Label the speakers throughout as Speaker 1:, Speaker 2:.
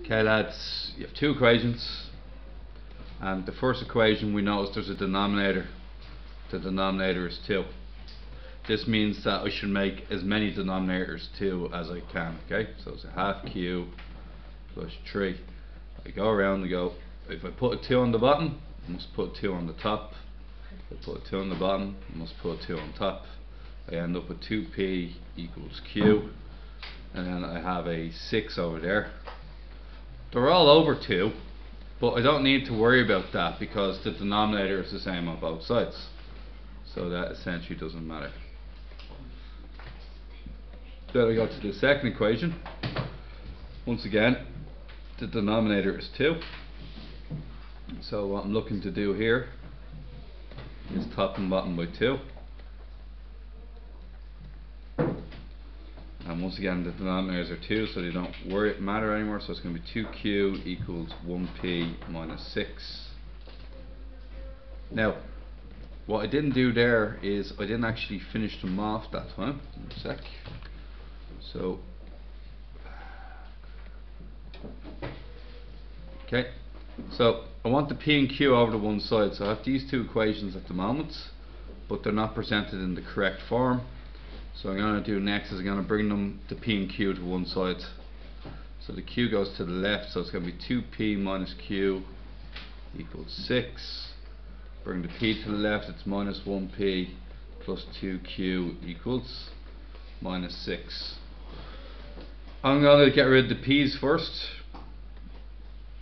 Speaker 1: Okay lads, you have two equations, and the first equation we notice there's a denominator. The denominator is 2. This means that I should make as many denominators 2 as I can. Okay, so it's a half q plus 3. I go around and go, if I put a 2 on the bottom, I must put a 2 on the top. If I put a 2 on the bottom, I must put a 2 on top. I end up with 2p equals q, and then I have a 6 over there. They're all over 2, but I don't need to worry about that because the denominator is the same on both sides, so that essentially doesn't matter. Then I go to the second equation. Once again, the denominator is 2, so what I'm looking to do here is top and bottom by 2. And once again, the denominators are 2, so they don't matter anymore. So it's going to be 2q equals 1p minus 6. Now, what I didn't do there is I didn't actually finish them off that time. In a sec. So, okay. So I want the p and q over to one side. So I have these two equations at the moment, but they're not presented in the correct form. So what I'm going to do next is I'm going to bring them, the p and q, to one side. So the q goes to the left, so it's going to be 2p minus q equals 6. Bring the p to the left, it's minus 1p plus 2q equals minus 6. I'm going to get rid of the p's first.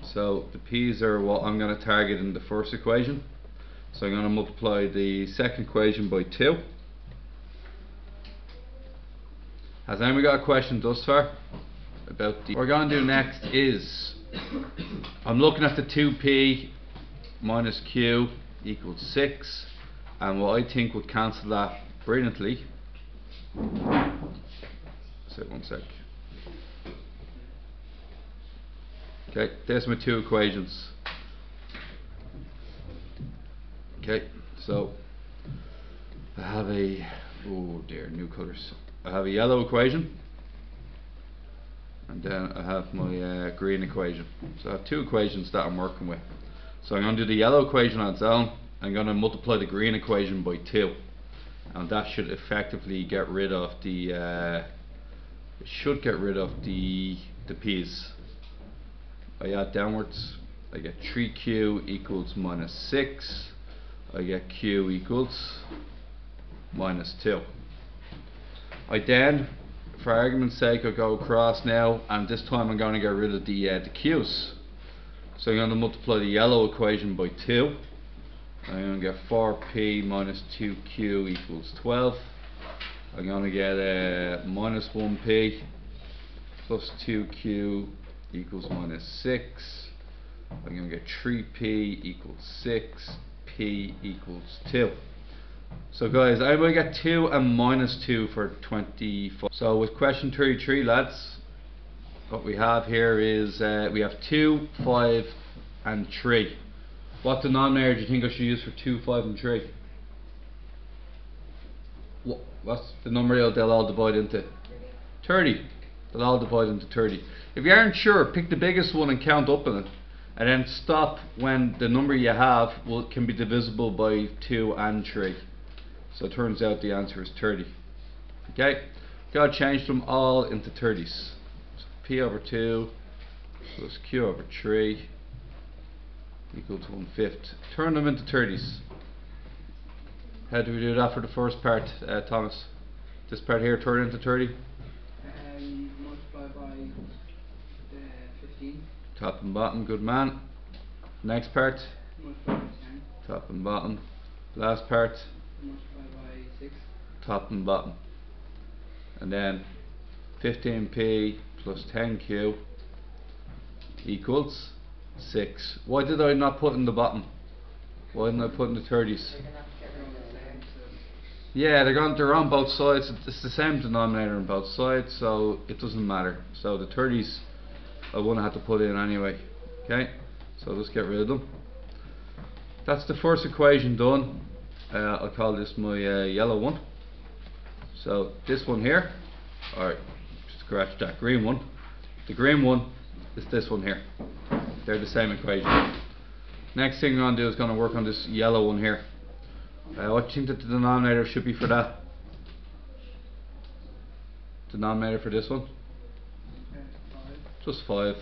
Speaker 1: So the p's are what I'm going to target in the first equation. So I'm going to multiply the second equation by 2. Has anyone got a question thus far about the... What we're going to do next is, I'm looking at the 2p minus q equals 6, and what I think would cancel that brilliantly. So 1 sec. Okay, there's my two equations. Okay, so I have a, oh dear, new colours. I have a yellow equation, and then I have my green equation. So I have two equations that I'm working with. So I'm going to do the yellow equation on its own. I'm going to multiply the green equation by 2, and that should effectively get rid of the the p's. I add downwards. I get 3q equals minus 6. I get q equals minus 2. I then, for argument's sake, I'll go across now, and this time I'm going to get rid of the q's. So I'm going to multiply the yellow equation by 2. I'm going to get 4p minus 2q equals 12. I'm going to get minus 1p plus 2q equals minus 6. I'm going to get 3p equals 6, p equals 2. So guys, I'm going to get 2 and minus 2 for 24. So with question 33 lads, what we have here is we have 2, 5 and 3. What denominator do you think I should use for 2, 5 and 3? What's the number they'll all divide into? 30. They'll all divide into 30. If you aren't sure, pick the biggest one and count up in it, and then stop when the number you have can be divisible by 2 and 3. So it turns out the answer is 30. Okay, got to change them all into 30s. So p over 2 plus q over 3 equals 1/5. Turn them into 30s. How do we do that for the first part, Thomas? This part here, turn into 30.
Speaker 2: Multiply by 15.
Speaker 1: Top and bottom, good man. Next part.
Speaker 2: Multiply by 10.
Speaker 1: Top and bottom. Last part.
Speaker 2: Multiply by 6.
Speaker 1: Top and bottom. And then 15p plus 10q equals 6. Why did I not put in the bottom? Why didn't I put in the 30s? Yeah, they're on both sides. It's the same denominator on both sides, so it doesn't matter. So the 30s I wouldn't have to put in anyway. Okay, so let's get rid of them. That's the first equation done. I'll call this my yellow one. So this one here, alright, scratch that green one. The green one is this one here. They're the same equation. Next thing we're going to do is going to work on this yellow one here. What do you think that the denominator should be for that? Denominator for this one?
Speaker 2: 5.
Speaker 1: Just 5.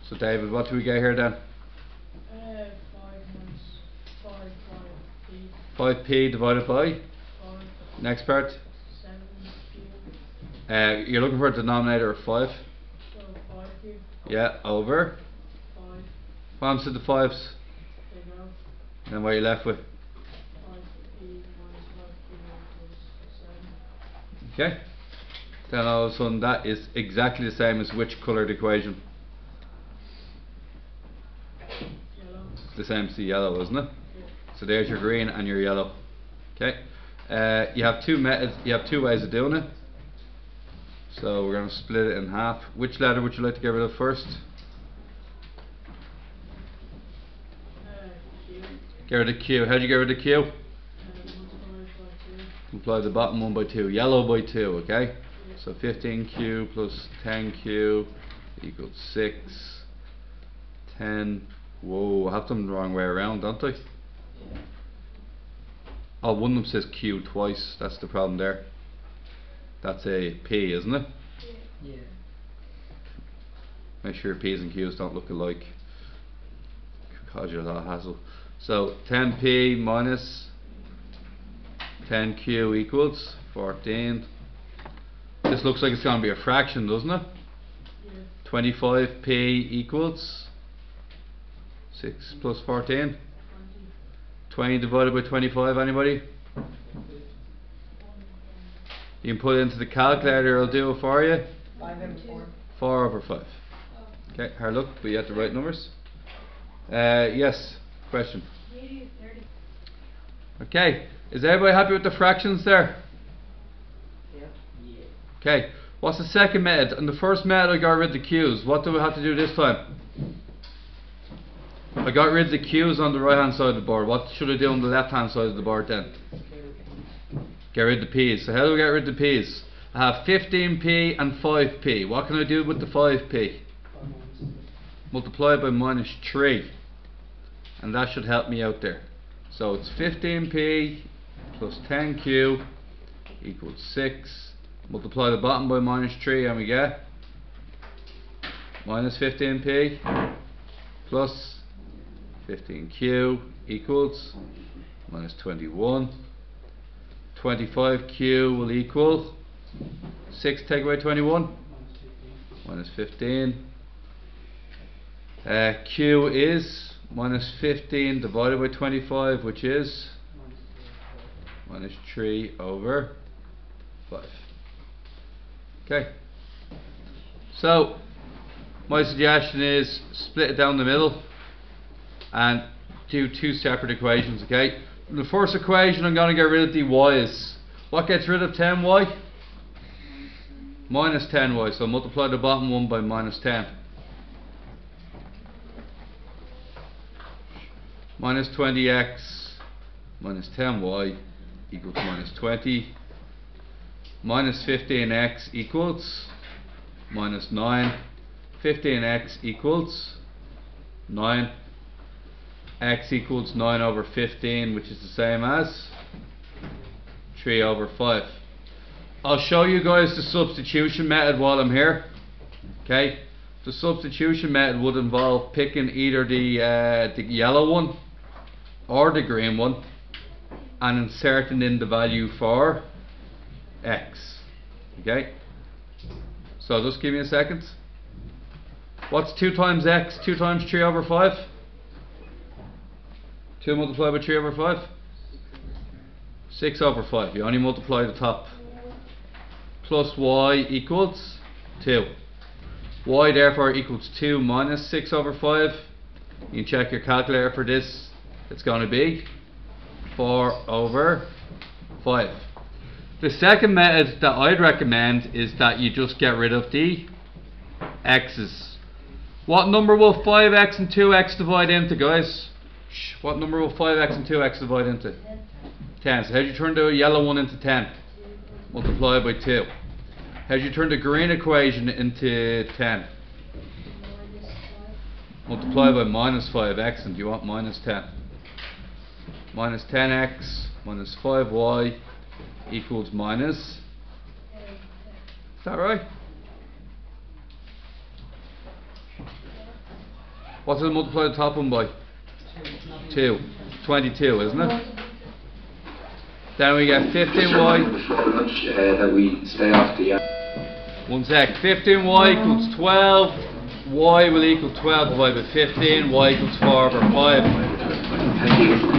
Speaker 1: So David, what do we get here then?
Speaker 3: 5 minus 5, 5p.
Speaker 1: 5p divided by?
Speaker 3: 5.
Speaker 1: Next part?
Speaker 3: 7q.
Speaker 1: You're looking for a denominator of 5?
Speaker 3: So 5q.
Speaker 1: Yeah, over?
Speaker 3: 5.
Speaker 1: What happens to the 5s?
Speaker 3: They go.
Speaker 1: And then what are you left with?
Speaker 3: 5p minus 5q equals 7.
Speaker 1: Okay. Then all of a sudden that is exactly the same as which coloured equation?
Speaker 3: Yellow.
Speaker 1: It's the same as the yellow, isn't it?
Speaker 3: Yeah.
Speaker 1: So there's your green and your yellow. Okay. You have two methods. You have two ways of doing it. So we're going to split it in half. Which letter would you like to get rid of first?
Speaker 3: Q.
Speaker 1: Get rid of Q. How do you get rid of Q?
Speaker 3: Multiplied by 2.
Speaker 1: Multiply the bottom one by 2. Yellow by 2. Okay.
Speaker 3: Yeah.
Speaker 1: So 15Q plus 10Q equals 6. 10. Whoa, I have them the wrong way around, don't I? Oh, one of them says Q twice. That's the problem there. That's a P, isn't it?
Speaker 2: Yeah.
Speaker 1: Make sure P's and Q's don't look alike. Cause you a lot of hassle. So 10P minus 10Q equals 14. This looks like it's going to be a fraction, doesn't it?
Speaker 3: Yeah.
Speaker 1: 25P equals 6 plus 14.
Speaker 3: 20.
Speaker 1: 20 divided by 25, anybody? You can put it into the calculator, it'll do it for you.
Speaker 2: 5 and 4.
Speaker 1: 4 over 5. Okay, hard look, but you had the right numbers. Yes, question.
Speaker 3: 80 is 30.
Speaker 1: Okay, is everybody happy with the fractions there?
Speaker 2: Yeah. Yeah.
Speaker 1: Okay, what's the second method? In the first method I got rid of the q's. What do we have to do this time? I got rid of the q's on the right hand side of the board. What should I do on the left hand side of the board then? Get rid of the p's. So how do we get rid of the p's? I have 15p and 5p. What can I do with the 5p? Multiply by minus 3. And that should help me out there. So it's 15p plus 10q equals 6. Multiply the bottom by minus 3 and we get minus 15p plus 15q equals minus 21. 25q will equal 6 take away 21 minus 15. Q is minus 15 divided by 25, which is minus 3 over 5. Okay, so my suggestion is split it down the middle and do two separate equations. Okay, in the first equation I'm going to get rid of the y's. What gets rid of 10y? Minus 10y, so multiply the bottom one by minus 10. Minus 20x minus 10y equals minus 20. Minus 15x equals minus 9. 15x equals 9. X equals 9 over 15, which is the same as 3 over 5. I'll show you guys the substitution method while I'm here. Okay, the substitution method would involve picking either the yellow one or the green one and inserting in the value for x. Okay, so just give me a second. What's 2 times x? 2 times 3 over 5? 2 multiplied by 3 over 5? 6 over 5. You only multiply the top. Plus y equals 2. Y therefore equals 2 minus 6 over 5. You can check your calculator for this. It's going to be 4 over 5. The second method that I'd recommend is that you just get rid of the x's. What number will 5x and 2x divide into, guys? What number will 5x and 2x divide into? 10. So how do you turn the yellow one into 10? Multiply by 2. How do you turn the green equation into 10? multiply by minus 5x, and do you want minus 10? Minus 10x minus 5y equals minus. Is that right? What does it multiply the top one by? 2. 22, isn't it? Then we get 15y.
Speaker 4: That we stay off the.
Speaker 1: One sec. 15y equals 12. Y will equal 12 divided by 15. Y equals 4 over 5.
Speaker 4: Thank you.